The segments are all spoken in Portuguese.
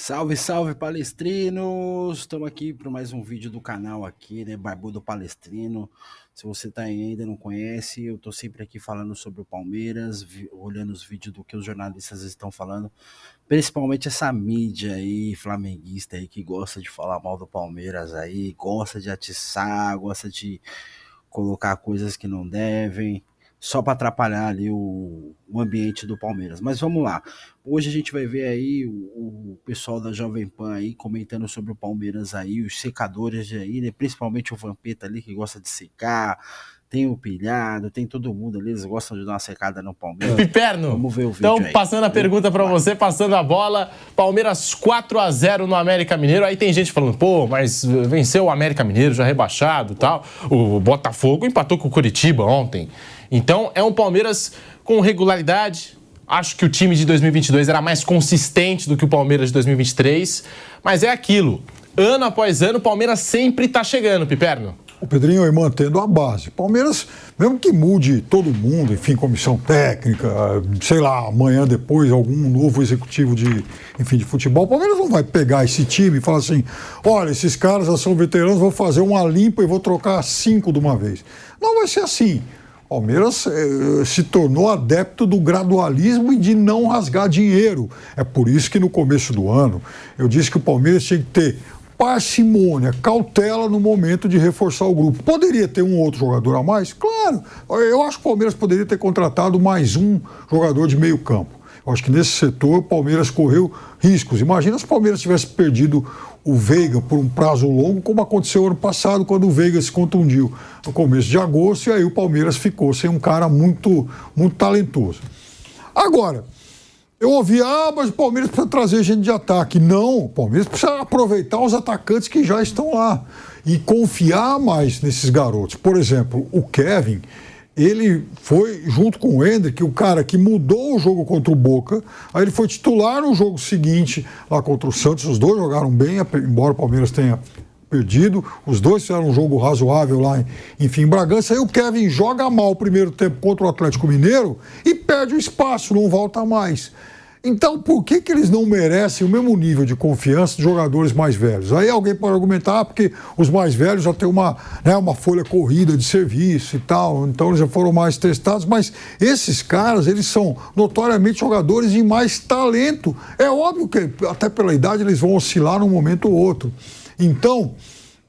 Salve, salve, palestrinos! Estamos aqui para mais um vídeo do canal aqui, né, Barbudo Palestrino. Se você tá aí ainda não conhece, eu tô sempre aqui falando sobre o Palmeiras, olhando os vídeos do que os jornalistas estão falando, principalmente essa mídia aí, flamenguista aí, que gosta de falar mal do Palmeiras aí, gosta de atiçar, gosta de colocar coisas que não devem, só para atrapalhar ali o ambiente do Palmeiras. Mas vamos lá. Hoje a gente vai ver aí o pessoal da Jovem Pan aí comentando sobre o Palmeiras aí, os secadores aí, né? Principalmente o Vampeta ali que gosta de secar. Tem o Pilhado, tem todo mundo ali, eles gostam de dar uma secada no Palmeiras. Piperno, vamos ver o vídeo então aí. Passando a pergunta pra você, passando a bola, Palmeiras 4-0 no América Mineiro. Aí tem gente falando, pô, mas venceu o América Mineiro, já rebaixado e tal. O Botafogo empatou com o Curitiba ontem. Então é um Palmeiras com regularidade. Acho que o time de 2022 era mais consistente do que o Palmeiras de 2023. Mas é aquilo, ano após ano, o Palmeiras sempre tá chegando, Piperno. O Pedrinho aí mantendo a base. Palmeiras, mesmo que mude todo mundo, enfim, comissão técnica, sei lá, amanhã depois algum novo executivo de futebol, o Palmeiras não vai pegar esse time e falar assim, olha, esses caras já são veteranos, vou fazer uma limpa e vou trocar 5 de uma vez. Não vai ser assim. O Palmeiras se tornou adepto do gradualismo e de não rasgar dinheiro. É por isso que no começo do ano eu disse que o Palmeiras tinha que ter parcimônia, cautela no momento de reforçar o grupo. Poderia ter um outro jogador a mais? Claro. Eu acho que o Palmeiras poderia ter contratado mais um jogador de meio campo. Eu acho que nesse setor o Palmeiras correu riscos. Imagina se o Palmeiras tivesse perdido o Veiga por um prazo longo, como aconteceu ano passado, quando o Veiga se contundiu no começo de agosto, e aí o Palmeiras ficou sem um cara muito, muito talentoso. Agora, eu ouvi, mas o Palmeiras precisa trazer gente de ataque. Não, o Palmeiras precisa aproveitar os atacantes que já estão lá e confiar mais nesses garotos. Por exemplo, o Kevin, ele foi, junto com o Hendrick, o cara que mudou o jogo contra o Boca, aí ele foi titular no jogo seguinte, lá contra o Santos, os dois jogaram bem, embora o Palmeiras tenha perdido, os dois fizeram um jogo razoável lá em Bragança, aí o Kevin joga mal o primeiro tempo contra o Atlético Mineiro e perde o espaço, não volta mais. Então, por que eles não merecem o mesmo nível de confiança de jogadores mais velhos? Aí alguém pode argumentar porque os mais velhos já têm uma folha corrida de serviço e tal, então eles já foram mais testados, mas esses caras, eles são notoriamente jogadores de mais talento. É óbvio que até pela idade eles vão oscilar num momento ou outro. Então,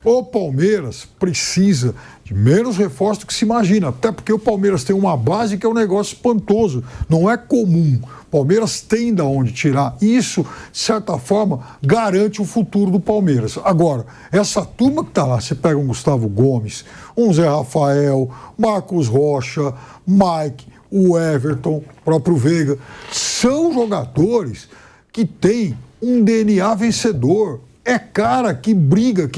o Palmeiras precisa de menos reforço do que se imagina, até porque o Palmeiras tem uma base que é um negócio espantoso, não é comum. O Palmeiras tem de onde tirar. Isso, de certa forma, garante o futuro do Palmeiras. Agora, essa turma que está lá, você pega um Gustavo Gomes, um Zé Rafael, Marcos Rocha, Mike, o Everton, o próprio Veiga, são jogadores que têm um DNA vencedor. É cara que briga,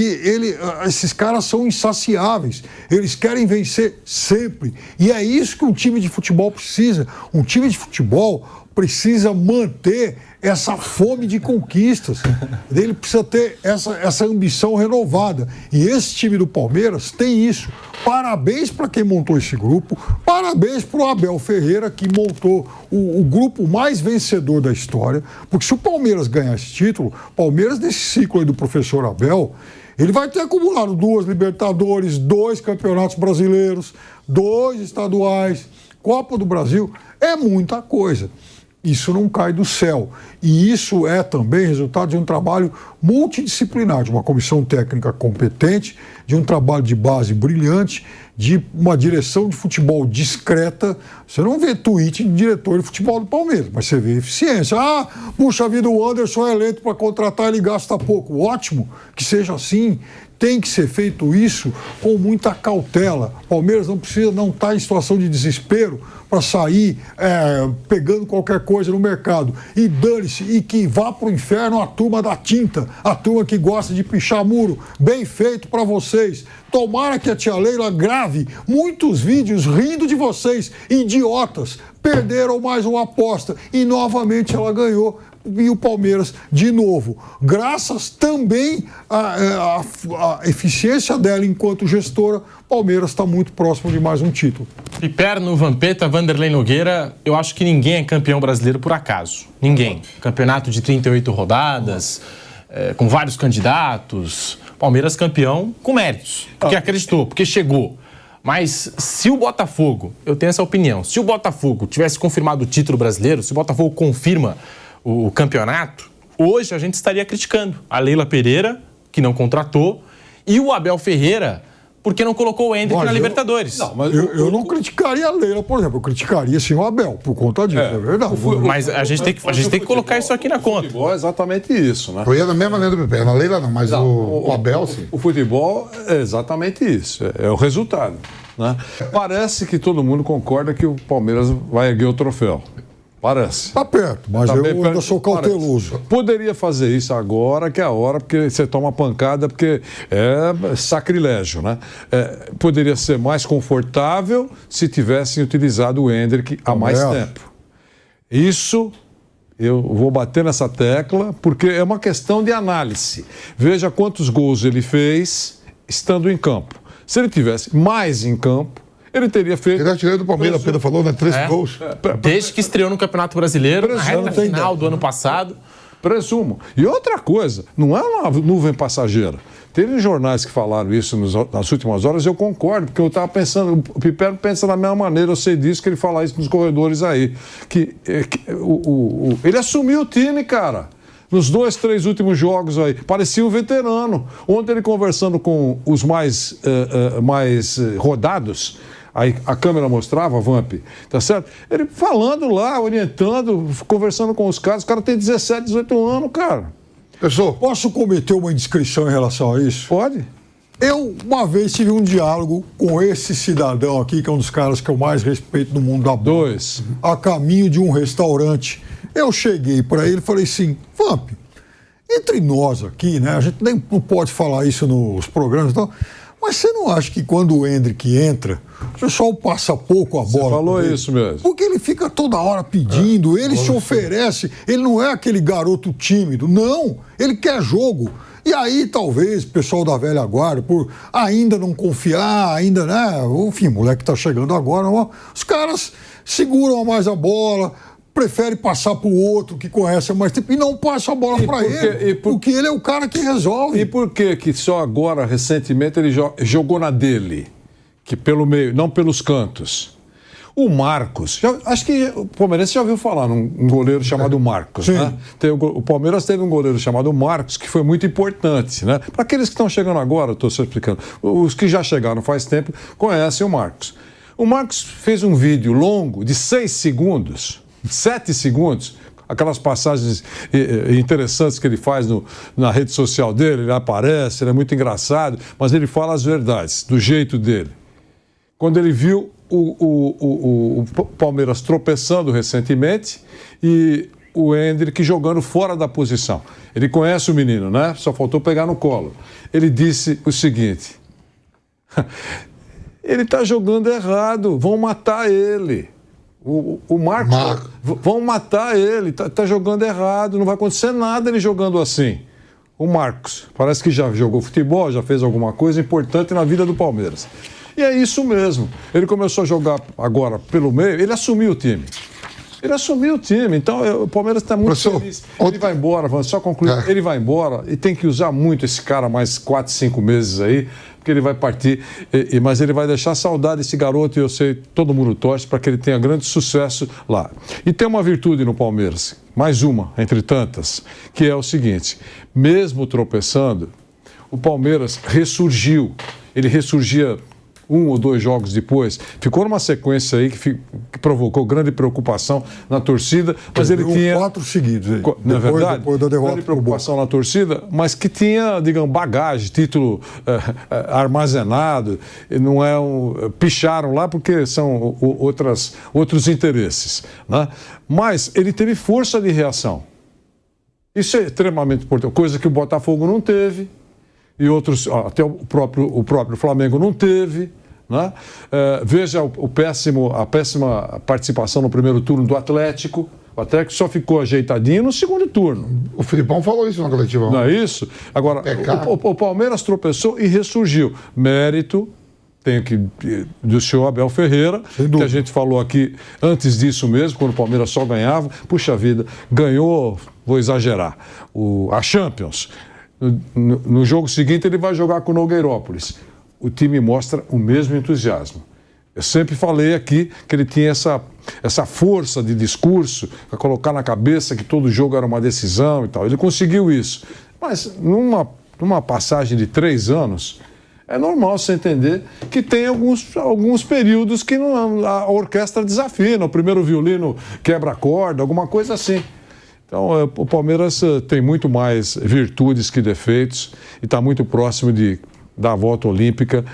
esses caras são insaciáveis, eles querem vencer sempre. E é isso que um time de futebol precisa. Um time de futebol precisa manter essa fome de conquistas. Ele precisa ter essa ambição renovada. E esse time do Palmeiras tem isso. Parabéns para quem montou esse grupo, parabéns para o Abel Ferreira, que montou o grupo mais vencedor da história, porque se o Palmeiras ganhar esse título, o Palmeiras, nesse ciclo aí do professor Abel, ele vai ter acumulado 2 Libertadores, 2 campeonatos brasileiros, 2 estaduais, Copa do Brasil, é muita coisa. Isso não cai do céu. E isso é também resultado de um trabalho multidisciplinar, de uma comissão técnica competente, de um trabalho de base brilhante, de uma direção de futebol discreta. Você não vê tweet de diretor de futebol do Palmeiras, mas você vê eficiência. Puxa vida, o Anderson é lento para contratar, ele gasta pouco. Ótimo que seja assim. Tem que ser feito isso com muita cautela. O Palmeiras não está em situação de desespero para sair pegando qualquer coisa no mercado. E dane-se, e que vá para o inferno a turma da tinta, a turma que gosta de pichar muro. Bem feito para vocês. Tomara que a tia Leila grave muitos vídeos rindo de vocês, idiotas. perderam mais uma aposta e novamente ela ganhou. E o Palmeiras, de novo, graças também à eficiência dela enquanto gestora, o Palmeiras está muito próximo de mais um título. Piperno, Vampeta, Vanderlei Nogueira, eu acho que ninguém é campeão brasileiro por acaso. Ninguém. Campeonato de 38 rodadas, com vários candidatos. Palmeiras campeão com méritos, porque acreditou, porque chegou. Mas se o Botafogo, eu tenho essa opinião, se o Botafogo tivesse confirmado o título brasileiro, se o Botafogo confirma o campeonato, hoje a gente estaria criticando a Leila Pereira, que não contratou, e o Abel Ferreira, porque não colocou o Endrick na Libertadores. Eu não criticaria a Leila, por exemplo, eu criticaria sim o Abel, por conta disso, é verdade. Mas a gente tem que colocar isso aqui na conta. O futebol é exatamente isso, né? Eu ia na mesma linha do Pepe, na Leila não, mas o Abel sim. O futebol é exatamente isso, é o resultado, né? Parece que todo mundo concorda que o Palmeiras vai erguer o troféu. Parece. Está perto, mas eu ainda sou cauteloso. Parece. Poderia fazer isso agora, que é a hora, porque você toma pancada, porque é sacrilégio, né? Poderia ser mais confortável se tivessem utilizado o Endrick há mais tempo. Isso, eu vou bater nessa tecla, porque é uma questão de análise. Veja quantos gols ele fez estando em campo. Se ele tivesse mais em campo, ele teria feito... Ele tirou do Palmeiras, Pedro falou, né? 13 gols. Desde que estreou no Campeonato Brasileiro, na reta final do ano passado. Presumo. E outra coisa, não é uma nuvem passageira. Teve jornais que falaram isso nas últimas horas, eu concordo, porque eu estava pensando, o Piperno pensa da mesma maneira, eu sei disso, que ele fala isso nos corredores aí. Ele assumiu o time, cara. Nos 2, 3 últimos jogos aí, parecia um veterano. Ontem ele conversando com os mais rodados, aí a câmera mostrava, Vamp, tá certo? Ele falando lá, orientando, conversando com os caras têm 17, 18 anos, cara. Pessoal, posso cometer uma indiscrição em relação a isso? Pode. Eu, uma vez, tive um diálogo com esse cidadão aqui, que é um dos caras que eu mais respeito no mundo da bola. A caminho de um restaurante. Eu cheguei para ele e falei assim, Vamp, entre nós aqui, né, a gente nem não pode falar isso nos programas e tal, mas você não acha que quando o Endrick entra, o pessoal passa pouco a bola? Você falou isso mesmo. Porque ele fica toda hora pedindo, ele se oferece, ele não é aquele garoto tímido, não, ele quer jogo. E aí, talvez, o pessoal da velha guarda, por ainda não confiar, ainda, né, enfim, moleque tá chegando agora, os caras seguram mais a bola, prefere passar para o outro que conhece há mais tempo e não passa a bola para ele, porque ele é o cara que resolve. E por que só agora, recentemente, ele jogou na dele? Que pelo meio, não pelos cantos. O Marcos, acho que o Palmeiras já ouviu falar num goleiro chamado Marcos, né? O Palmeiras teve um goleiro chamado Marcos que foi muito importante, né? Para aqueles que estão chegando agora, estou só explicando, os que já chegaram faz tempo conhecem o Marcos. O Marcos fez um vídeo longo de 6 segundos, 7 segundos, aquelas passagens interessantes que ele faz na rede social dele, ele aparece, ele é muito engraçado, mas ele fala as verdades, do jeito dele. Quando ele viu o Palmeiras tropeçando recentemente e o Endrick jogando fora da posição. Ele conhece o menino, né? Só faltou pegar no colo. Ele disse o seguinte, ele está jogando errado, vão matar ele. O Marcos, vão matar ele, tá jogando errado, não vai acontecer nada ele jogando assim. O Marcos, parece que já jogou futebol, já fez alguma coisa importante na vida do Palmeiras. E é isso mesmo. Ele começou a jogar agora pelo meio, ele assumiu o time. Então o Palmeiras está muito feliz. Ele vai embora, vamos só concluir, ele vai embora e tem que usar muito esse cara mais 4, 5 meses aí, porque ele vai partir, mas ele vai deixar saudade desse garoto e eu sei, todo mundo torce para que ele tenha grande sucesso lá. E tem uma virtude no Palmeiras, mais uma entre tantas, que é o seguinte, mesmo tropeçando, o Palmeiras ressurgiu, ele ressurgia 1 ou 2 jogos depois, ficou numa sequência aí que provocou grande preocupação na torcida, mas ele tinha 4 seguidos aí. Não é verdade? Depois da derrota, grande preocupação na torcida, mas que tinha, digamos, bagagem, título armazenado, não é picharam lá porque são outros interesses, né? Mas ele teve força de reação. Isso é extremamente importante, coisa que o Botafogo não teve. E outros, até o próprio Flamengo não teve, né? Veja a péssima participação no primeiro turno do Atlético. O Atlético só ficou ajeitadinho no segundo turno. O Filipão falou isso na coletiva. Não é isso? Agora, o Palmeiras tropeçou e ressurgiu. Mérito do senhor Abel Ferreira, que a gente falou aqui antes disso mesmo, quando o Palmeiras só ganhava. Puxa vida, ganhou, vou exagerar, a Champions. No jogo seguinte ele vai jogar com o Nogueirópolis. O time mostra o mesmo entusiasmo. Eu sempre falei aqui que ele tinha essa força de discurso para colocar na cabeça que todo jogo era uma decisão e tal. Ele conseguiu isso. Mas numa passagem de 3 anos, é normal você entender que tem alguns períodos que a orquestra desafina, o primeiro violino quebra a corda, alguma coisa assim. Então, o Palmeiras tem muito mais virtudes que defeitos e está muito próximo da volta olímpica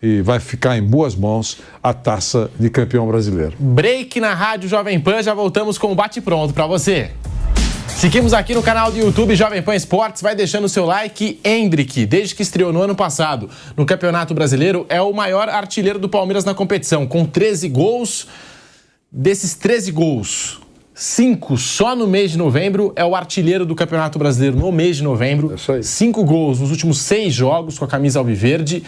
e vai ficar em boas mãos a taça de campeão brasileiro. Break na Rádio Jovem Pan, já voltamos com o bate-pronto para você. Seguimos aqui no canal do YouTube Jovem Pan Esportes, vai deixando o seu like. Endrick, desde que estreou no ano passado no Campeonato Brasileiro, é o maior artilheiro do Palmeiras na competição, com 13 gols. Desses 13 gols, 5 só no mês de novembro, é o artilheiro do Campeonato Brasileiro no mês de novembro. É isso aí. 5 gols nos últimos 6 jogos com a camisa alviverde.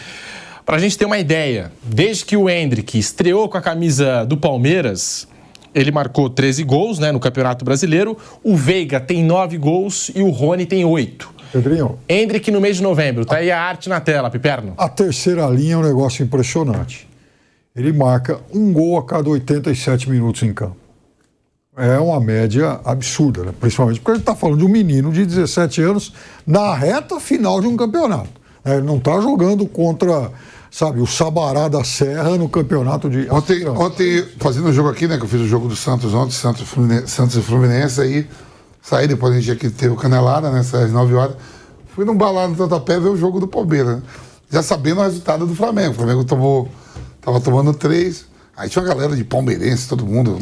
Para a gente ter uma ideia, desde que o Endrick estreou com a camisa do Palmeiras, ele marcou 13 gols, né, no Campeonato Brasileiro. O Veiga tem 9 gols e o Rony tem 8. Pedrinho. Endrick no mês de novembro. Tá aí a arte na tela, Piperno. A terceira linha é um negócio impressionante. Ele marca 1 gol a cada 87 minutos em campo. É uma média absurda, né? Principalmente porque a gente está falando de um menino de 17 anos na reta final de um campeonato. Ele não está jogando contra, sabe, o Sabará da Serra no campeonato de... Ontem, fazendo o jogo aqui, né, que eu fiz o jogo do Santos ontem, Santos e Fluminense, aí saí, depois a gente aqui teve o Canelada, né, às 9 horas, fui num bar no Tatuapé ver o jogo do Palmeiras, né, já sabendo o resultado do Flamengo. O Flamengo tava tomando 3, aí tinha uma galera de palmeirense, todo mundo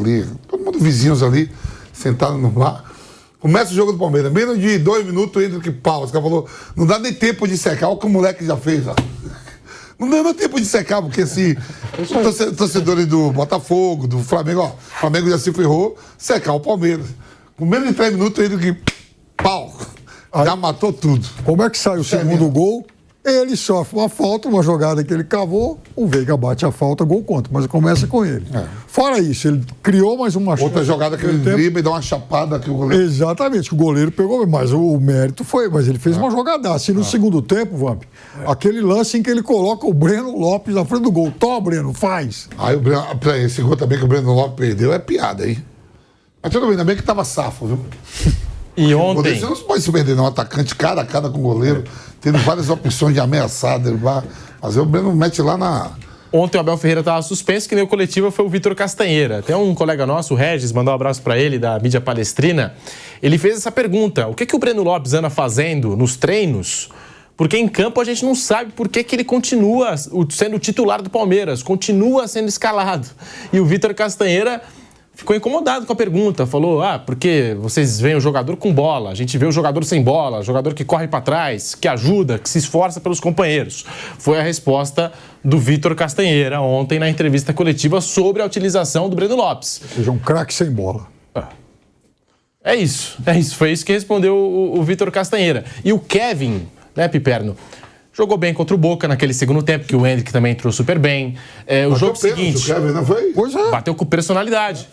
vizinhos ali, sentado no bar. Começa o jogo do Palmeiras, menos de 2 minutos entra que pau. Os caras falaram, não dá nem tempo de secar, olha o que o moleque já fez, ó. Não deu nem tempo de secar, porque assim, os torcedores do Botafogo, do Flamengo, ó, o Flamengo já se ferrou, secar o Palmeiras. Com menos de 3 minutos entra que pau. Já matou tudo. Como é que sai o segundo gol? Ele sofre uma falta, uma jogada que ele cavou, o Veiga bate a falta, gol contra, mas começa com ele. Fora isso, ele criou mais uma outra jogada que ele dribla e dá uma chapada que o goleiro... Exatamente, o goleiro pegou, mas o mérito foi, mas ele fez uma jogada. Assim, no segundo tempo, Vamp, aquele lance em que ele coloca o Breno Lopes na frente do gol. Tó, Breno, faz. Aí esse gol também que o Breno Lopes perdeu é piada, hein? Mas tudo bem, ainda bem que tava safo, viu? E ontem... Você não pode se perder, não. Um atacante cara a cara com o goleiro, tendo várias opções de ameaçar, derrubar. Mas o Breno mete lá na... Ontem o Abel Ferreira estava suspenso, que nem o coletivo foi o Vitor Castanheira. Tem um colega nosso, o Regis, mandou um abraço para ele, da mídia palestrina. Ele fez essa pergunta: o que o Breno Lopes anda fazendo nos treinos? Porque em campo a gente não sabe por que ele continua sendo titular do Palmeiras, continua sendo escalado. E o Vitor Castanheira ficou incomodado com a pergunta, falou, porque vocês veem o jogador com bola, a gente vê o jogador sem bola, jogador que corre para trás, que ajuda, que se esforça pelos companheiros. Foi a resposta do Vitor Castanheira ontem na entrevista coletiva sobre a utilização do Breno Lopes. Ou seja, um craque sem bola. É isso, foi isso que respondeu o Vitor Castanheira. E o Kevin, né, Piperno, jogou bem contra o Boca naquele segundo tempo, que o Endrick também entrou super bem. O jogo seguinte, o Kevin, não foi? Bateu com personalidade.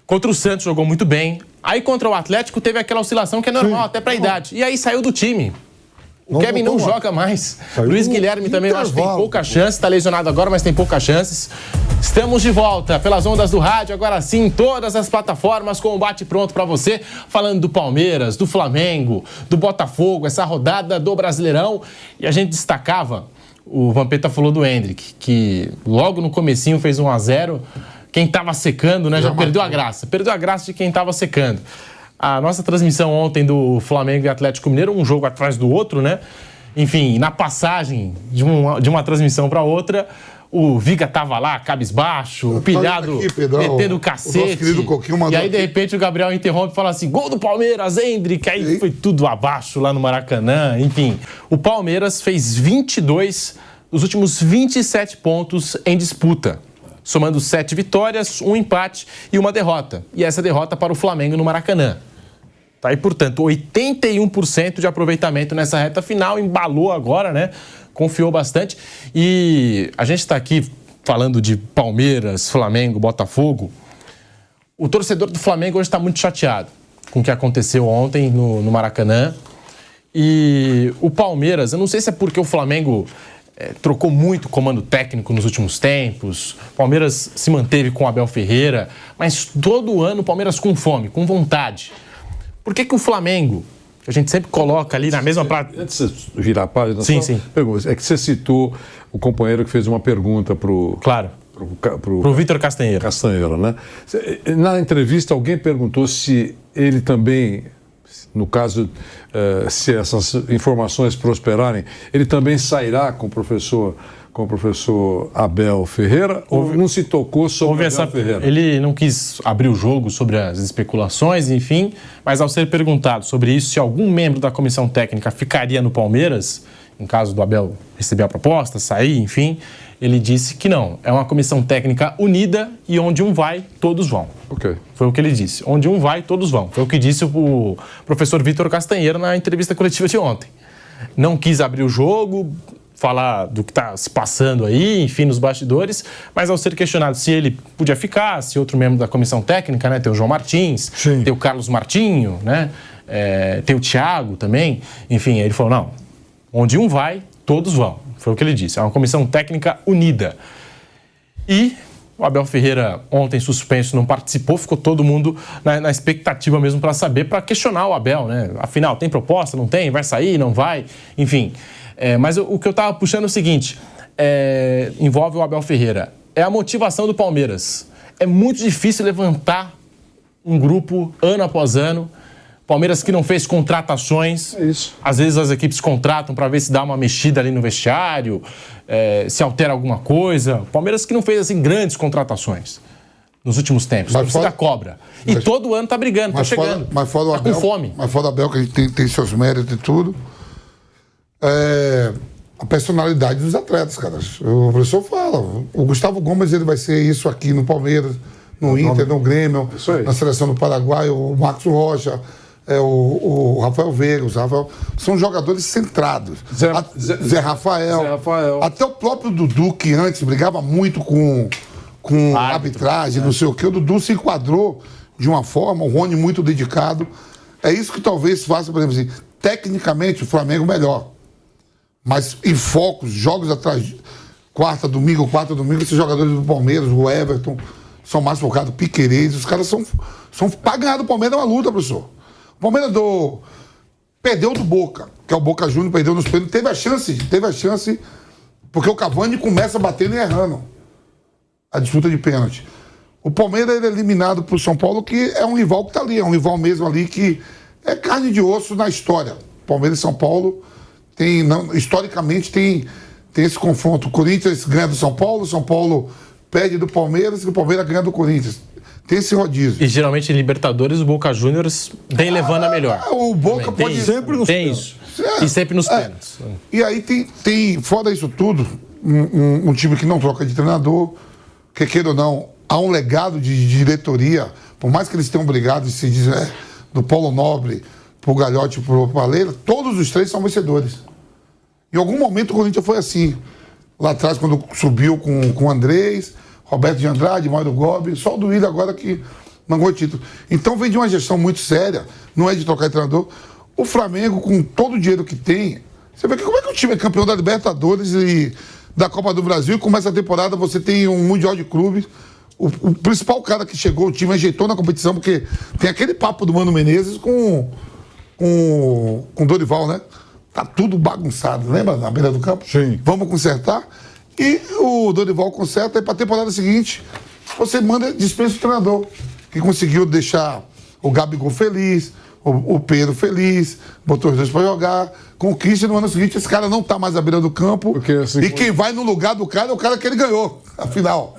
Contra o Santos jogou muito bem. Aí contra o Atlético teve aquela oscilação que é normal, até pra idade. E aí saiu do time. O Kevin não joga mais. Luiz Guilherme também, eu acho que tem pouca chance. Tá lesionado agora, mas tem poucas chances. Estamos de volta pelas ondas do rádio, agora sim, em todas as plataformas, com o bate-pronto pra você. Falando do Palmeiras, do Flamengo, do Botafogo, essa rodada do Brasileirão. E a gente destacava, o Vampeta falou do Endrick, que logo no comecinho fez 1-0. Quem estava secando, né, já perdeu a graça. Perdeu a graça de quem estava secando. A nossa transmissão ontem do Flamengo e Atlético Mineiro, um jogo atrás do outro, né? Enfim, na passagem de uma transmissão para outra, o Viga tava lá, cabisbaixo, pilhado, metendo o cacete. E aí, de repente, o Gabriel interrompe e fala assim, gol do Palmeiras, Endrick. Aí foi tudo abaixo lá no Maracanã. Enfim, o Palmeiras fez 22 dos últimos 27 pontos em disputa, somando 7 vitórias, 1 empate e 1 derrota. E essa derrota para o Flamengo no Maracanã. Tá aí, portanto, 81% de aproveitamento nessa reta final, embalou agora, né? Confiou bastante. E a gente está aqui falando de Palmeiras, Flamengo, Botafogo. O torcedor do Flamengo hoje está muito chateado com o que aconteceu ontem no Maracanã. E o Palmeiras, eu não sei se é porque o Flamengo trocou muito o comando técnico nos últimos tempos, o Palmeiras se manteve com o Abel Ferreira, mas todo ano o Palmeiras com fome, com vontade. Por que o Flamengo, que a gente sempre coloca ali na mesma prata... Antes de você virar a página, sim. É que você citou o companheiro que fez uma pergunta para o... Claro. Pro Vitor Castanheira. Castanheira, né? Na entrevista, alguém perguntou se ele também, no caso, se essas informações prosperarem, ele também sairá com o professor Abel Ferreira, ou não se tocou sobre Abel Ferreira? Ele não quis abrir o jogo sobre as especulações, enfim, mas ao ser perguntado sobre isso, se algum membro da comissão técnica ficaria no Palmeiras, em caso do Abel receber a proposta, sair, enfim, ele disse que não. É uma comissão técnica unida e onde um vai, todos vão. Okay. Foi o que ele disse. Onde um vai, todos vão. Foi o que disse o professor Vitor Castanheira na entrevista coletiva de ontem. Não quis abrir o jogo, falar do que está se passando aí, enfim, nos bastidores, mas ao ser questionado se ele podia ficar, se outro membro da comissão técnica, né, tem o João Martins, Sim. tem o Carlos Martinho, né, tem o Thiago também, enfim, aí ele falou, não, onde um vai, todos vão, foi o que ele disse, é uma comissão técnica unida. E o Abel Ferreira ontem suspenso, não participou, ficou todo mundo na expectativa mesmo para saber, para questionar o Abel, né, afinal, tem proposta, não tem, vai sair, não vai, enfim... mas o que eu estava puxando é o seguinte, envolve o Abel Ferreira, é a motivação do Palmeiras. É muito difícil levantar um grupo ano após ano, Palmeiras que não fez contratações, às vezes as equipes contratam para ver se dá uma mexida ali no vestiário, se altera alguma coisa, Palmeiras que não fez assim grandes contratações nos últimos tempos, a torcida cobra. E todo ano tá brigando, tá chegando, mas fora o Abel, com fome. Mas fora o Abel, que a gente tem seus méritos e tudo, a personalidade dos atletas, cara. O professor fala, o Gustavo Gomes ele vai ser isso aqui no Palmeiras, no Inter, no Grêmio, na seleção do Paraguai, o Marcos Rocha, o Rafael Veiga, são jogadores centrados. Zé Rafael. Até o próprio Dudu, que antes brigava muito com arbitragem, não sei o que, o Dudu se enquadrou de uma forma, o Rony muito dedicado. É isso que talvez faça, por exemplo, assim, tecnicamente o Flamengo melhor. Mas em focos, jogos atrás, quarta, domingo, esses jogadores do Palmeiras, o Everton, são mais focados, Piquerez, os caras são para ganhar do Palmeiras é uma luta, professor. O Palmeiras perdeu do Boca, que é o Boca Júnior, perdeu nos pênaltis, teve a chance, porque o Cavani começa batendo e errando a disputa de pênalti. O Palmeiras é eliminado pro São Paulo, que é um rival que tá ali, é um rival mesmo ali que é carne de osso na história. Palmeiras e São Paulo historicamente tem esse confronto. O Corinthians ganha do São Paulo perde do Palmeiras e o Palmeiras ganha do Corinthians. Tem esse rodízio. E geralmente em Libertadores o Boca Juniors vem levando a melhor. O Boca também. pode sempre nos pênaltis. E sempre nos pênaltis. E aí tem, fora isso tudo, um time que não troca de treinador, que queira ou não, há um legado de diretoria, por mais que eles tenham brigado, se diz, do Paulo Nobre pro Galhote, pro Paleira, todos os três são vencedores. Em algum momento o Corinthians foi assim. Lá atrás, quando subiu com o Andrés, Roberto de Andrade, Mário Gobi, só o Duílio agora que não ganhou título. Então vem de uma gestão muito séria, não é de trocar de treinador. O Flamengo, com todo o dinheiro que tem, você vê que como é que o time é campeão da Libertadores e da Copa do Brasil e começa a temporada, você tem um Mundial de Clubes. O principal cara que chegou, o time ajeitou na competição, porque tem aquele papo do Mano Menezes com Dorival, né? Tá tudo bagunçado, lembra? Na beira do campo? Sim. Vamos consertar. E o Dorival conserta, e para a temporada seguinte, você dispensa o treinador, que conseguiu deixar o Gabigol feliz, o Pedro feliz, botou os dois para jogar, conquista no ano seguinte, esse cara não tá mais à beira do campo, porque, assim, e quem vai no lugar do cara é o cara que ele ganhou, afinal.